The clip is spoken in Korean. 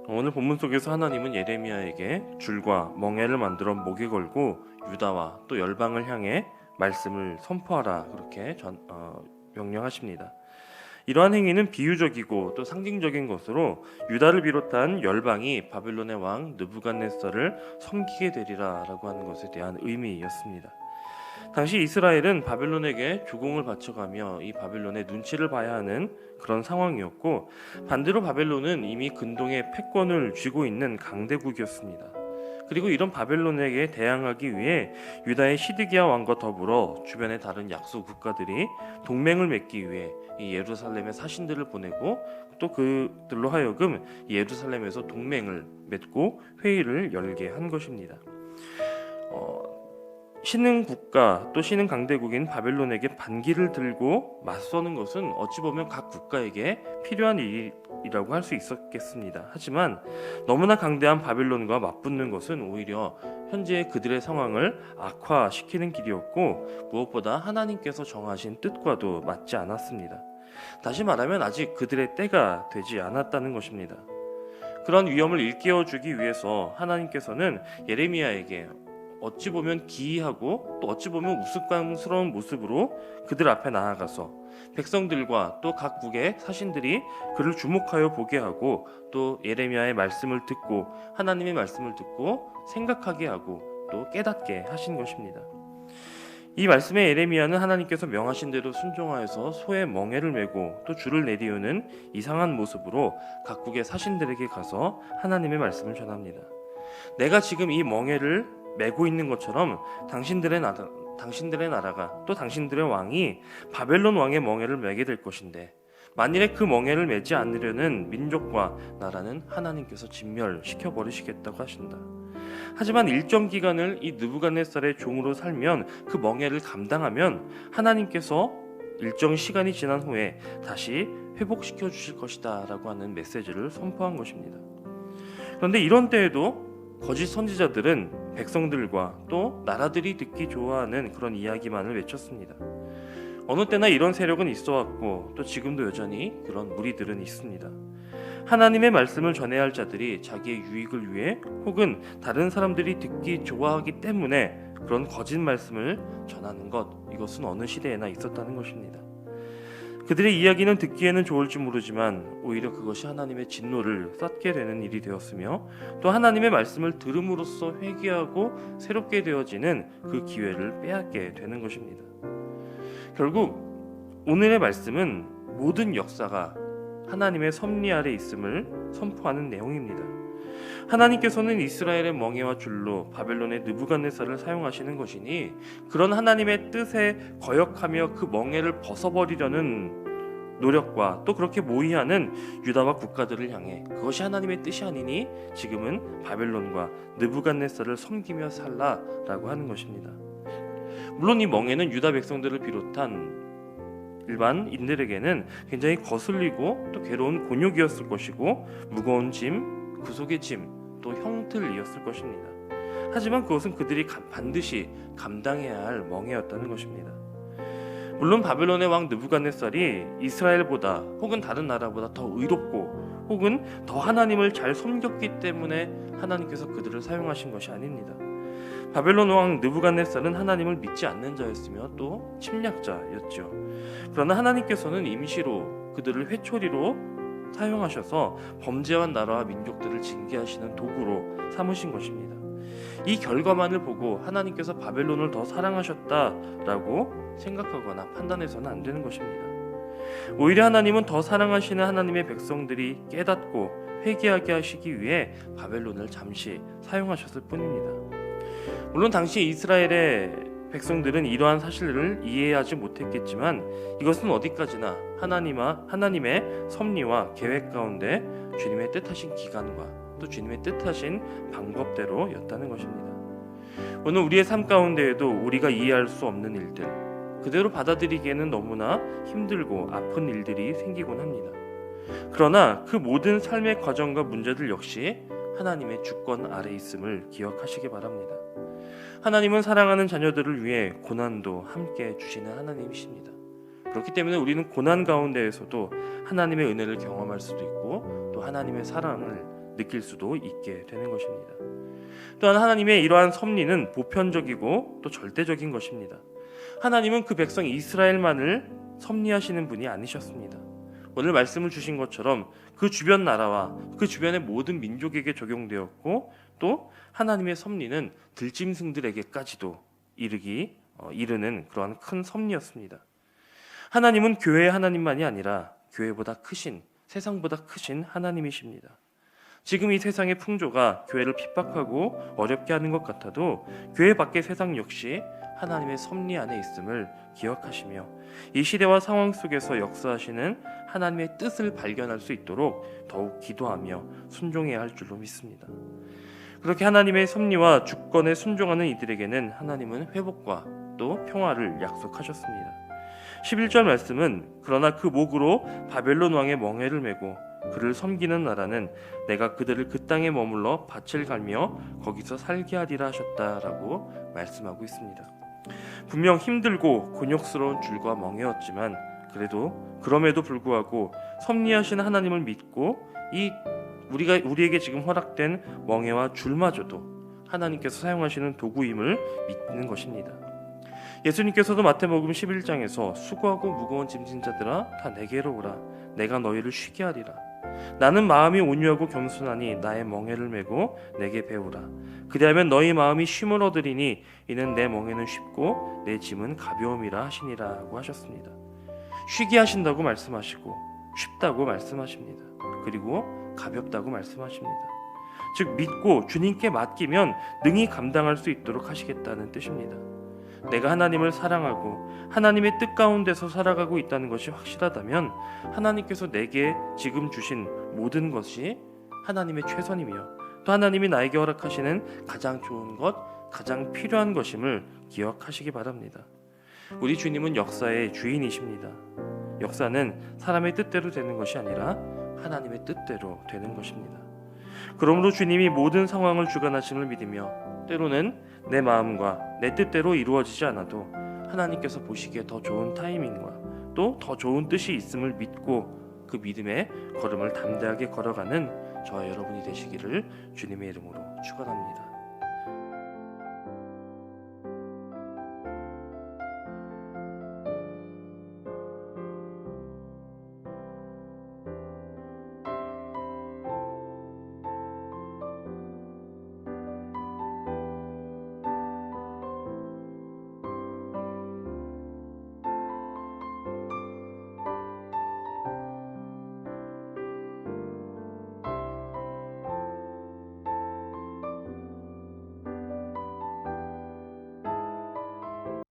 오늘 본문 속에서 하나님은 예레미야에게 줄과 멍에를 만들어 목에 걸고 유다와 또 열방을 향해 말씀을 선포하라 그렇게 명령하십니다. 이러한 행위는 비유적이고 또 상징적인 것으로 유다를 비롯한 열방이 바벨론의 왕 느부갓네살을 섬기게 되리라라고 하는 것에 대한 의미였습니다. 당시 이스라엘은 바벨론에게 조공을 바쳐가며 이 바벨론의 눈치를 봐야 하는 그런 상황이었고, 반대로 바벨론은 이미 근동의 패권을 쥐고 있는 강대국이었습니다. 그리고 이런 바벨론에게 대항하기 위해 유다의 시드기야 왕과 더불어 주변의 다른 약소 국가들이 동맹을 맺기 위해 이 예루살렘에 사신들을 보내고 또 그들로 하여금 예루살렘에서 동맹을 맺고 회의를 열게 한 것입니다. 신흥 국가 또 신흥 강대국인 바벨론에게 반기를 들고 맞서는 것은 어찌 보면 각 국가에게 필요한 일이라고 할 수 있었겠습니다. 하지만 너무나 강대한 바벨론과 맞붙는 것은 오히려 현재 그들의 상황을 악화시키는 길이었고, 무엇보다 하나님께서 정하신 뜻과도 맞지 않았습니다. 다시 말하면 아직 그들의 때가 되지 않았다는 것입니다. 그런 위험을 일깨워주기 위해서 하나님께서는 예레미야에게 어찌 보면 기이하고 또 어찌 보면 우스꽝스러운 모습으로 그들 앞에 나아가서 백성들과 또 각국의 사신들이 그를 주목하여 보게 하고, 또 예레미야의 말씀을 듣고 하나님의 말씀을 듣고 생각하게 하고 또 깨닫게 하신 것입니다. 이 말씀에 예레미야는 하나님께서 명하신 대로 순종하여서 소의 멍에를 메고 또 줄을 내리우는 이상한 모습으로 각국의 사신들에게 가서 하나님의 말씀을 전합니다. 내가 지금 이 멍에를 메고 있는 것처럼 당신들의 나라가 또 당신들의 왕이 바벨론 왕의 멍에를 메게 될 것인데, 만일에 그 멍에를 메지 않으려는 민족과 나라는 하나님께서 진멸시켜 버리시겠다고 하신다. 하지만 일정 기간을 이 느부갓네살의 종으로 살면 그 멍에를 감당하면 하나님께서 일정 시간이 지난 후에 다시 회복시켜 주실 것이다 라고 하는 메시지를 선포한 것입니다. 그런데 이런 때에도 거짓 선지자들은 백성들과 또 나라들이 듣기 좋아하는 그런 이야기만을 외쳤습니다. 어느 때나 이런 세력은 있어왔고 또 지금도 여전히 그런 무리들은 있습니다. 하나님의 말씀을 전해야 할 자들이 자기의 유익을 위해 혹은 다른 사람들이 듣기 좋아하기 때문에 그런 거짓 말씀을 전하는 것, 이것은 어느 시대에나 있었다는 것입니다. 그들의 이야기는 듣기에는 좋을지 모르지만 오히려 그것이 하나님의 진노를 쌓게 되는 일이 되었으며, 또 하나님의 말씀을 들음으로써 회개하고 새롭게 되어지는 그 기회를 빼앗게 되는 것입니다. 결국 오늘의 말씀은 모든 역사가 하나님의 섭리 아래 있음을 선포하는 내용입니다. 하나님께서는 이스라엘의 멍에와 줄로 바벨론의 느부갓네살을 사용하시는 것이니, 그런 하나님의 뜻에 거역하며 그 멍에를 벗어버리려는 노력과 또 그렇게 모의하는 유다와 국가들을 향해 그것이 하나님의 뜻이 아니니 지금은 바벨론과 느부갓네살을 섬기며 살라라고 하는 것입니다. 물론 이 멍에는 유다 백성들을 비롯한 일반인들에게는 굉장히 거슬리고 또 괴로운 곤욕이었을 것이고, 무거운 짐, 그 속의 짐, 또 형틀이었을 것입니다. 하지만 그것은 그들이 반드시 감당해야 할 멍에였다는 것입니다. 물론 바벨론의 왕 느부갓네살이 이스라엘보다 혹은 다른 나라보다 더 의롭고 혹은 더 하나님을 잘 섬겼기 때문에 하나님께서 그들을 사용하신 것이 아닙니다. 바벨론 왕 느부갓네살은 하나님을 믿지 않는 자였으며 또 침략자였죠. 그러나 하나님께서는 임시로 그들을 회초리로 사용하셔서 범죄한 나라와 민족들을 징계하시는 도구로 삼으신 것입니다. 이 결과만을 보고 하나님께서 바벨론을 더 사랑하셨다라고 생각하거나 판단해서는 안 되는 것입니다. 오히려 하나님은 더 사랑하시는 하나님의 백성들이 깨닫고 회개하게 하시기 위해 바벨론을 잠시 사용하셨을 뿐입니다. 물론 당시 이스라엘의 백성들은 이러한 사실을 이해하지 못했겠지만, 이것은 어디까지나 하나님의 섭리와 계획 가운데 주님의 뜻하신 기간과 또 주님의 뜻하신 방법대로였다는 것입니다. 오늘 우리의 삶 가운데에도 우리가 이해할 수 없는 일들, 그대로 받아들이기에는 너무나 힘들고 아픈 일들이 생기곤 합니다. 그러나 그 모든 삶의 과정과 문제들 역시 하나님의 주권 아래 있음을 기억하시기 바랍니다. 하나님은 사랑하는 자녀들을 위해 고난도 함께 주시는 하나님이십니다. 그렇기 때문에 우리는 고난 가운데에서도 하나님의 은혜를 경험할 수도 있고 또 하나님의 사랑을 느낄 수도 있게 되는 것입니다. 또한 하나님의 이러한 섭리는 보편적이고 또 절대적인 것입니다. 하나님은 그 백성 이스라엘만을 섭리하시는 분이 아니셨습니다. 오늘 말씀을 주신 것처럼 그 주변 나라와 그 주변의 모든 민족에게 적용되었고, 또 하나님의 섭리는 들짐승들에게까지도 이르는 그러한 큰 섭리였습니다. 하나님은 교회의 하나님만이 아니라 교회보다 크신, 세상보다 크신 하나님이십니다. 지금 이 세상의 풍조가 교회를 핍박하고 어렵게 하는 것 같아도 교회 밖의 세상 역시 하나님의 섭리 안에 있음을 기억하시며 이 시대와 상황 속에서 역사하시는 하나님의 뜻을 발견할 수 있도록 더욱 기도하며 순종해야 할 줄로 믿습니다. 그렇게 하나님의 섭리와 주권에 순종하는 이들에게는 하나님은 회복과 또 평화를 약속하셨습니다. 11절 말씀은 그러나 그 목으로 바벨론 왕의 멍에를 메고 그를 섬기는 나라는 내가 그들을 그 땅에 머물러 밭을 갈며 거기서 살게 하리라 하셨다라고 말씀하고 있습니다. 분명 힘들고 곤욕스러운 줄과 멍에였지만 그럼에도 불구하고 섭리하신 하나님을 믿고 우리에게 지금 허락된 멍에와 줄마저도 하나님께서 사용하시는 도구임을 믿는 것입니다. 예수님께서도 마태복음 11장에서 수고하고 무거운 짐진 자들아 다 내게로 오라 내가 너희를 쉬게 하리라. 나는 마음이 온유하고 겸손하니 나의 멍에를 메고 내게 배우라. 그리하면 너희 마음이 쉼을 얻으리니 이는 내 멍에는 쉽고 내 짐은 가벼움이라 하시니라고 하셨습니다. 쉬게 하신다고 말씀하시고 쉽다고 말씀하십니다. 그리고 가볍다고 말씀하십니다. 즉 믿고 주님께 맡기면 능히 감당할 수 있도록 하시겠다는 뜻입니다. 내가 하나님을 사랑하고 하나님의 뜻 가운데서 살아가고 있다는 것이 확실하다면 하나님께서 내게 지금 주신 모든 것이 하나님의 최선이며 또 하나님이 나에게 허락하시는 가장 좋은 것, 가장 필요한 것임을 기억하시기 바랍니다. 우리 주님은 역사의 주인이십니다. 역사는 사람의 뜻대로 되는 것이 아니라 하나님의 뜻대로 되는 것입니다. 그러므로 주님이 모든 상황을 주관하심을 믿으며 때로는 내 마음과 내 뜻대로 이루어지지 않아도 하나님께서 보시기에 더 좋은 타이밍과 또 더 좋은 뜻이 있음을 믿고 그 믿음의 걸음을 담대하게 걸어가는 저와 여러분이 되시기를 주님의 이름으로 축원합니다.